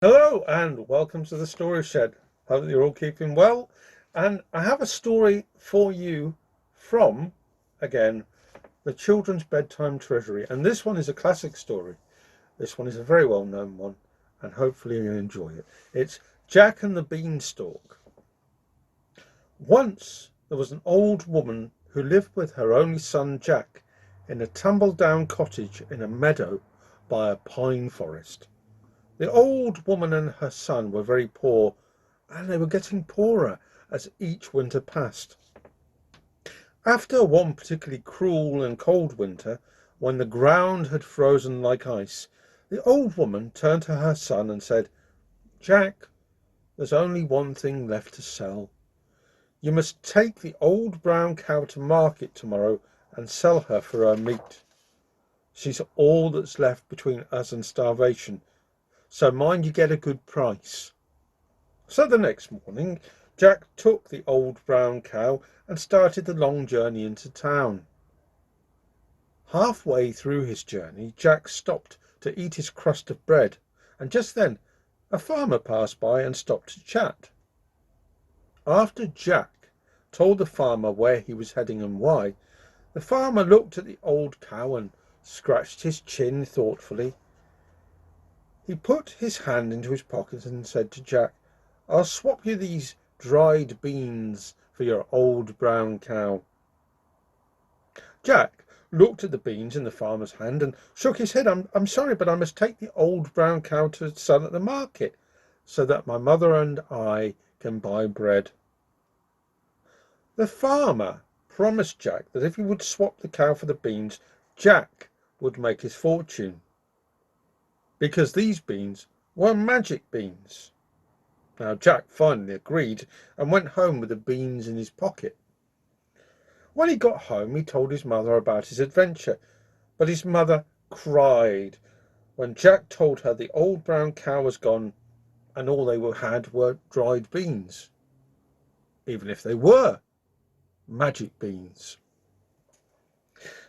Hello and welcome to the Story Shed. Hope that you're all keeping well. And I have a story for you from, again, the Children's Bedtime Treasury. And this one is a classic story. This one is a very well known one, and hopefully you'll enjoy it. It's Jack and the Beanstalk. Once there was an old woman who lived with her only son Jack in a tumble down cottage in a meadow by a pine forest. The old woman and her son were very poor, and they were getting poorer as each winter passed. After one particularly cruel and cold winter, when the ground had frozen like ice, the old woman turned to her son and said, "Jack, there's only one thing left to sell. You must take the old brown cow to market tomorrow and sell her for her meat. She's all that's left between us and starvation, so mind you get a good price." So the next morning, Jack took the old brown cow and started the long journey into town. Halfway through his journey, Jack stopped to eat his crust of bread, and just then a farmer passed by and stopped to chat. After Jack told the farmer where he was heading and why, the farmer looked at the old cow and scratched his chin thoughtfully. He put his hand into his pocket and said to Jack, "I'll swap you these dried beans for your old brown cow." Jack looked at the beans in the farmer's hand and shook his head. I'm sorry, but I must take the old brown cow to sell at the market so that my mother and I can buy bread." The farmer promised Jack that if he would swap the cow for the beans, Jack would make his fortune, because these beans were magic beans. Now Jack finally agreed and went home with the beans in his pocket. When he got home, he told his mother about his adventure, but his mother cried when Jack told her the old brown cow was gone and all they had were dried beans, even if they were magic beans.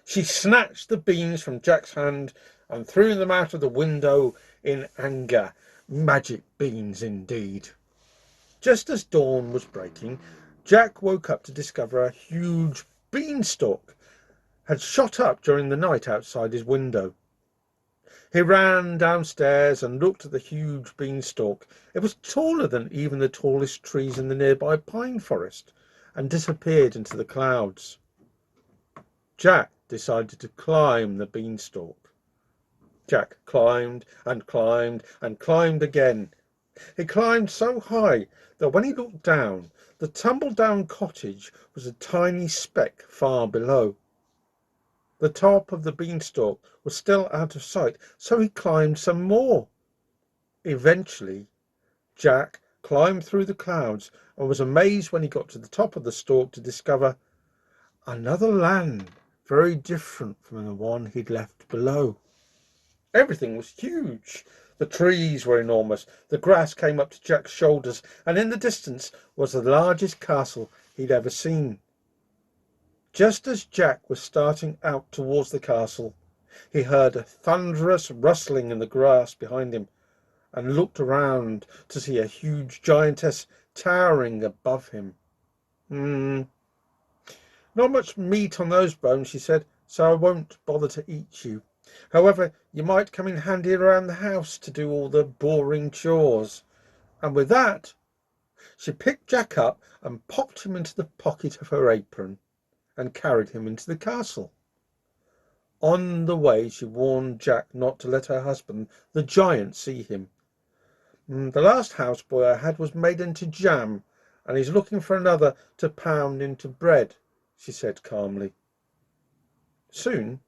She snatched the beans from Jack's hand and threw them out of the window in anger. Magic beans indeed. Just as dawn was breaking, Jack woke up to discover a huge beanstalk had shot up during the night outside his window. He ran downstairs and looked at the huge beanstalk. It was taller than even the tallest trees in the nearby pine forest and disappeared into the clouds. Jack decided to climb the beanstalk. Jack climbed and climbed and climbed again. He climbed so high that when he looked down, the tumble-down cottage was a tiny speck far below. The top of the beanstalk was still out of sight, so he climbed some more. Eventually, Jack climbed through the clouds and was amazed when he got to the top of the stalk to discover another land very different from the one he'd left below. Everything was huge. The trees were enormous. The grass came up to Jack's shoulders, and in the distance was the largest castle he'd ever seen. Just as Jack was starting out towards the castle, he heard a thunderous rustling in the grass behind him and looked around to see a huge giantess towering above him. Not much meat on those bones," she said, "so I won't bother to eat you. However, you might come in handy around the house to do all the boring chores." And with that, she picked Jack up and popped him into the pocket of her apron and carried him into the castle. On the way, she warned Jack not to let her husband, the giant, see him. "The last houseboy I had was made into jam, and he's looking for another to pound into bread," she said calmly. Soon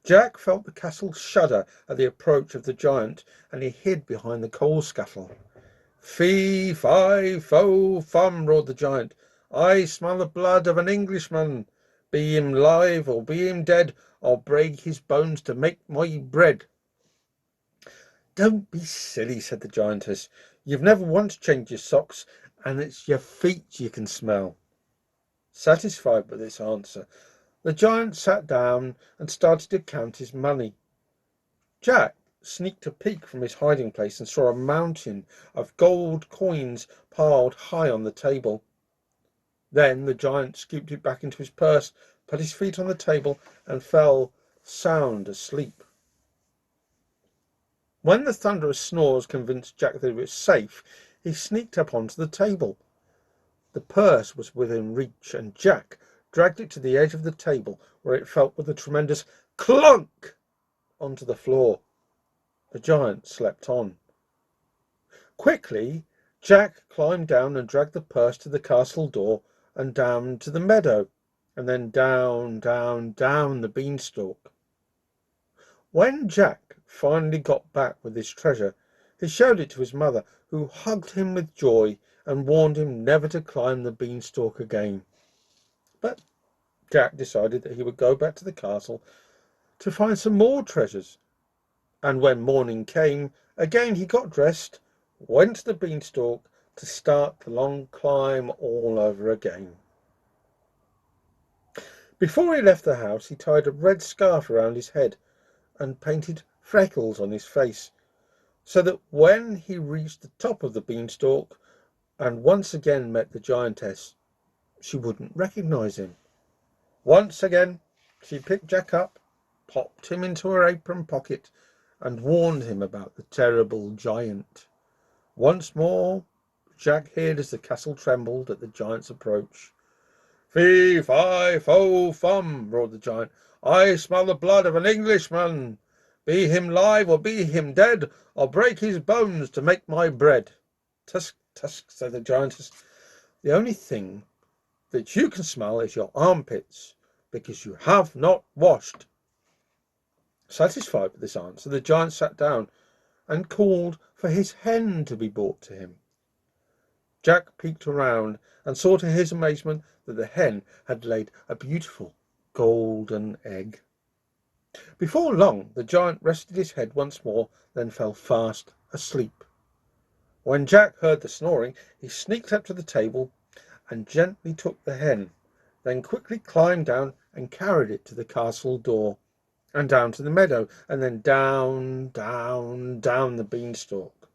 Jack felt the castle shudder at the approach of the giant, and he hid behind the coal scuttle. "Fee, fi, fo, fum," roared the giant. "I smell the blood of an Englishman. Be him live or be him dead, I'll break his bones to make my bread." "Don't be silly," said the giantess. "You've never once changed your socks, and it's your feet you can smell." Satisfied with this answer, the giant sat down and started to count his money. Jack sneaked a peek from his hiding place and saw a mountain of gold coins piled high on the table. Then the giant scooped it back into his purse, put his feet on the table, and fell sound asleep. When the thunderous snores convinced Jack that it was safe, he sneaked up onto the table. The purse was within reach, and Jack dragged it to the edge of the table, where it fell with a tremendous clunk onto the floor. The giant slept on. Quickly, Jack climbed down and dragged the purse to the castle door and down to the meadow, and then down, down, down the beanstalk. When Jack finally got back with his treasure, he showed it to his mother, who hugged him with joy and warned him never to climb the beanstalk again. But Jack decided that he would go back to the castle to find some more treasures. And when morning came, again he got dressed, went to the beanstalk to start the long climb all over again. Before he left the house, he tied a red scarf around his head and painted freckles on his face, so that when he reached the top of the beanstalk and once again met the giantess, she wouldn't recognize him. Once again, she picked Jack up, popped him into her apron pocket, and warned him about the terrible giant. Once more, Jack hid as the castle trembled at the giant's approach. "Fee, fi, fo, fum," roared the giant. "I smell the blood of an Englishman. Be him live or be him dead, I'll break his bones to make my bread." "Tusk, tusk," said the giantess. "The only thing that you can smell is your armpits, because you have not washed." Satisfied with this answer, the giant sat down and called for his hen to be brought to him. Jack peeked around and saw to his amazement that the hen had laid a beautiful golden egg. Before long, the giant rested his head once more, then fell fast asleep. When Jack heard the snoring, he sneaked up to the table and gently took the hen, then quickly climbed down and carried it to the castle door, and down to the meadow, and then down, down, down the beanstalk.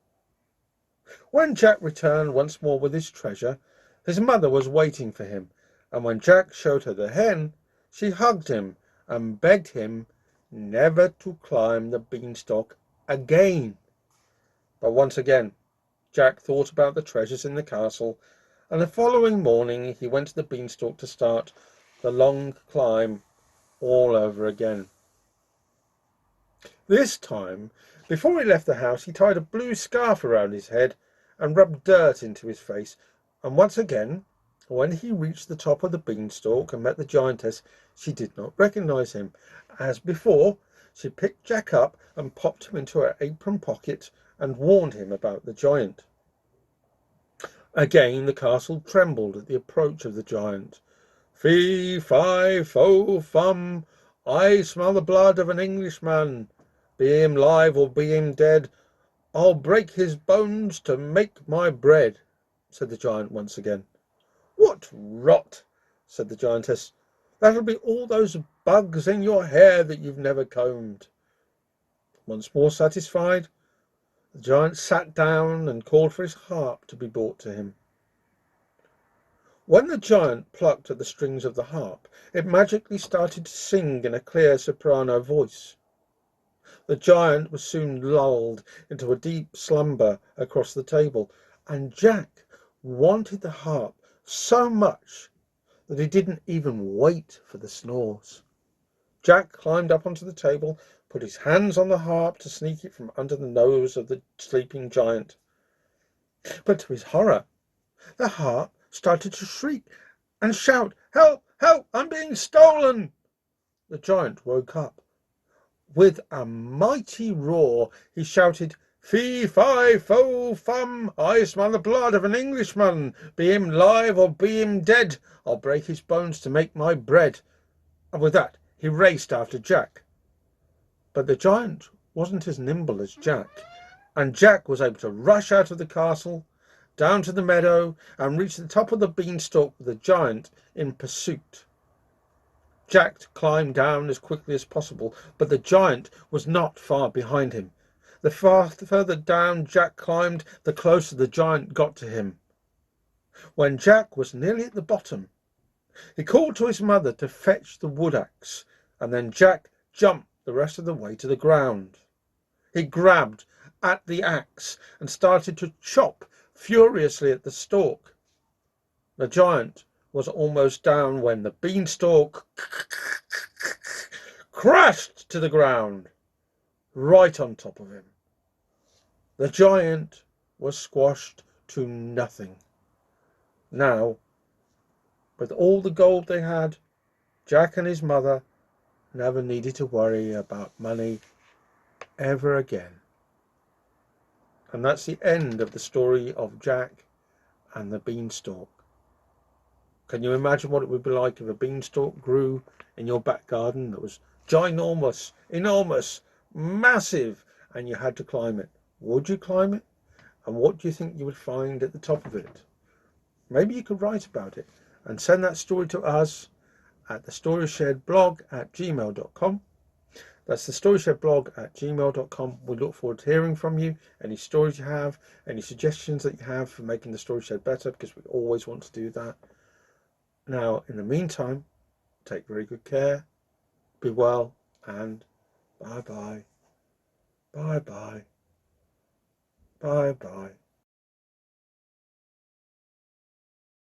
When Jack returned once more with his treasure, his mother was waiting for him, and when Jack showed her the hen, she hugged him and begged him never to climb the beanstalk again. But once again, Jack thought about the treasures in the castle, and the following morning he went to the beanstalk to start the long climb all over again. This time, before he left the house, he tied a blue scarf around his head and rubbed dirt into his face. And once again, when he reached the top of the beanstalk and met the giantess, she did not recognize him. As before, she picked Jack up and popped him into her apron pocket and warned him about the giant. Again the castle trembled at the approach of the giant. "Fee, fi, fo, fum, I smell the blood of an Englishman. Be him live or be him dead, I'll break his bones to make my bread," said the giant once again. "What rot," said the giantess. "That'll be all those bugs in your hair that you've never combed." Once more satisfied, the giant sat down and called for his harp to be brought to him. When the giant plucked at the strings of the harp, it magically started to sing in a clear soprano voice. The giant was soon lulled into a deep slumber across the table, and Jack wanted the harp so much that he didn't even wait for the snores. Jack climbed up onto the table, put his hands on the harp to sneak it from under the nose of the sleeping giant. But to his horror, the harp started to shriek and shout, "Help! Help! I'm being stolen!" The giant woke up. With a mighty roar, he shouted, "Fee, fi, fo, fum, I smell the blood of an Englishman. Be him live or be him dead, I'll break his bones to make my bread." And with that, he raced after Jack. But the giant wasn't as nimble as Jack, and Jack was able to rush out of the castle, down to the meadow, and reach the top of the beanstalk with the giant in pursuit. Jack climbed down as quickly as possible, but the giant was not far behind him. The further down Jack climbed, the closer the giant got to him. When Jack was nearly at the bottom, he called to his mother to fetch the wood axe, and then Jack jumped the rest of the way to the ground. He grabbed at the axe and started to chop furiously at the stalk. The giant was almost down when the beanstalk crashed to the ground right on top of him. The giant was squashed to nothing. Now, with all the gold they had, Jack and his mother never needed to worry about money ever again. And that's the end of the story of Jack and the beanstalk. Can you imagine what it would be like if a beanstalk grew in your back garden that was ginormous, enormous, massive, and you had to climb it? Would you climb it? And what do you think you would find at the top of it? Maybe you could write about it and send that story to us at thestoryshed@gmail.com. That's thestoryshed@gmail.com. We look forward to hearing from you. Any stories you have, any suggestions that you have for making the story shed better, because we always want to do that. Now, in the meantime, take very good care, be well, and bye-bye. Bye-bye. Bye-bye.